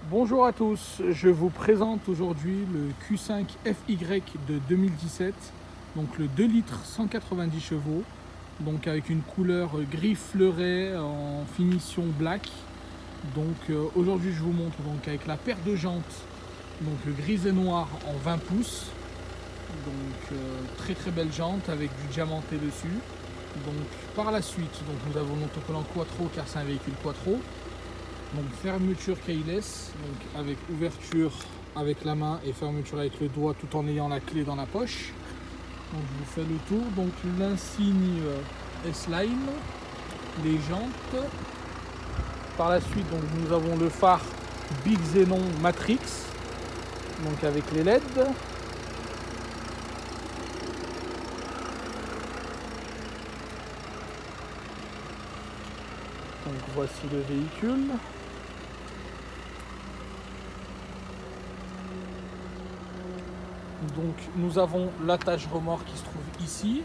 Bonjour à tous, je vous présente aujourd'hui le Q5 FY de 2017, donc le 2 litres 190 chevaux, donc avec une couleur gris fleuret en finition black. Donc aujourd'hui je vous montre donc avec la paire de jantes, donc grise et noir en 20 pouces, donc très belle jante avec du diamanté dessus. Donc par la suite donc nous avons l'autocollant Quattro car c'est un véhicule Quattro. Donc fermeture keyless, donc avec ouverture avec la main et fermeture avec le doigt tout en ayant la clé dans la poche. Donc je vous fais le tour. Donc l'insigne S-Line, les jantes. Par la suite donc nous avons le phare Big Xenon Matrix, donc avec les LED. Donc voici le véhicule. Donc nous avons l'attache remorque qui se trouve ici.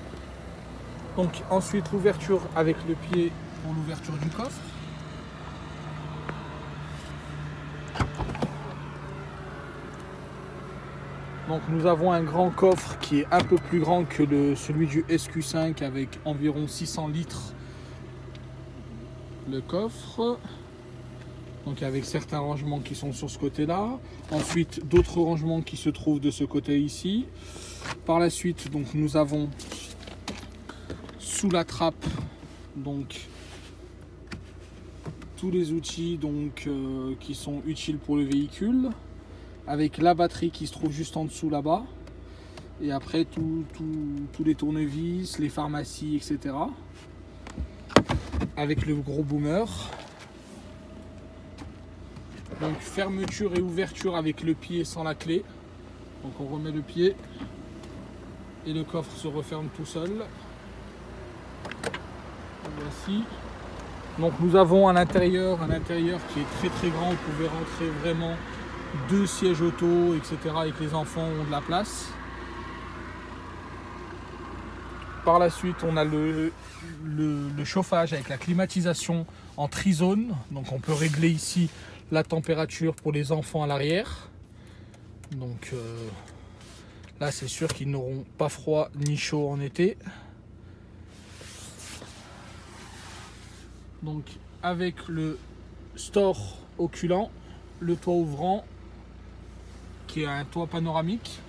Donc ensuite l'ouverture avec le pied pour l'ouverture du coffre. Donc nous avons un grand coffre qui est un peu plus grand que celui du SQ5 avec environ 600 litres le coffre. Donc avec certains rangements qui sont sur ce côté là, ensuite d'autres rangements qui se trouvent de ce côté ici. Par la suite donc nous avons sous la trappe donc tous les outils donc qui sont utiles pour le véhicule, avec la batterie qui se trouve juste en dessous là-bas, et après tous les tournevis, les pharmacies, etc. Avec le gros boomer. Donc fermeture et ouverture avec le pied sans la clé. Donc on remet le pied et le coffre se referme tout seul. Voici. Donc nous avons un intérieur qui est très grand. Vous pouvez rentrer vraiment 2 sièges auto, etc. et que les enfants ont de la place. Par la suite on a le chauffage avec la climatisation en trizone. Donc on peut régler ici la température pour les enfants à l'arrière. Donc là c'est sûr qu'ils n'auront pas froid ni chaud en été. Donc avec le store oculant, le toit ouvrant qui est un toit panoramique.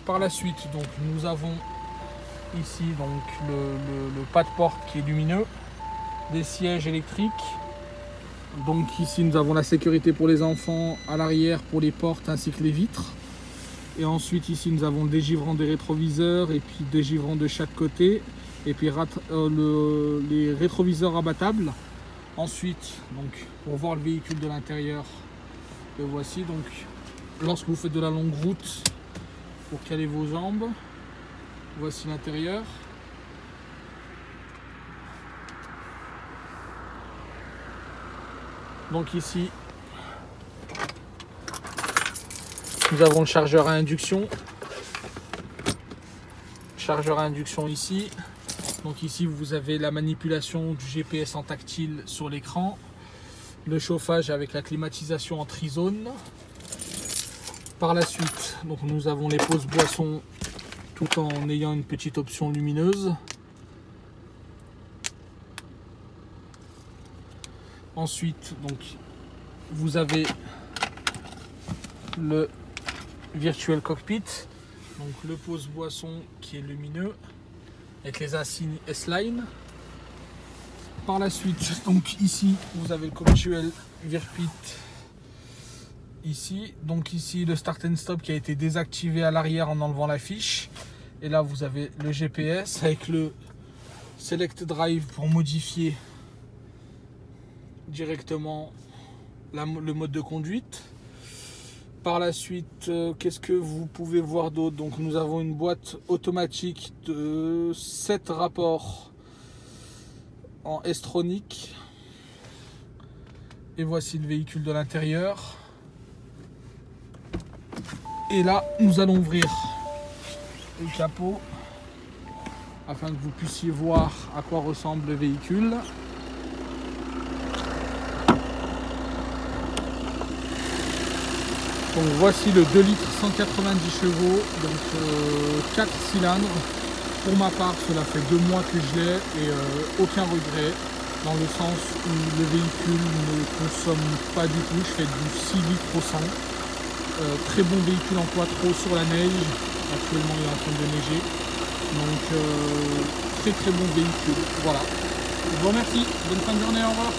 Par la suite donc nous avons ici donc le pas de porte qui est lumineux, des sièges électriques. Donc ici nous avons la sécurité pour les enfants à l'arrière, pour les portes ainsi que les vitres. Et ensuite ici nous avons le dégivrant des rétroviseurs et puis dégivrant de chaque côté. Et puis les rétroviseurs abattables. Ensuite donc pour voir le véhicule de l'intérieur, le voici. Donc lorsque vous faites de la longue route pour caler vos jambes, voici l'intérieur. Donc ici, nous avons le chargeur à induction. Chargeur à induction ici. Donc ici, vous avez la manipulation du GPS en tactile sur l'écran. Le chauffage avec la climatisation en trizone. Par la suite, donc nous avons les pauses boissons tout en ayant une petite option lumineuse. Ensuite, donc, vous avez le virtual cockpit, donc le pose boisson qui est lumineux avec les insignes S-Line. Par la suite, donc ici, vous avez le virtual cockpit ici. Donc ici, le start and stop qui a été désactivé à l'arrière en enlevant la fiche. Et là, vous avez le GPS avec le select drive pour modifier directement le mode de conduite. Par la suite, qu'est-ce que vous pouvez voir d'autre? Donc nous avons une boîte automatique de 7 rapports en S-tronic. Et voici le véhicule de l'intérieur. Et là, nous allons ouvrir le capot afin que vous puissiez voir à quoi ressemble le véhicule. Donc voici le 2 litres 190 chevaux, donc 4 cylindres. Pour ma part, cela fait 2 mois que je l'ai et aucun regret, dans le sens où le véhicule ne consomme pas du tout. Je fais du 6 litres au 100. Très bon véhicule en quattro sur la neige. Actuellement, il est en train de neiger. Donc très bon véhicule. Voilà. Je vous remercie. Bonne fin de journée. Au revoir.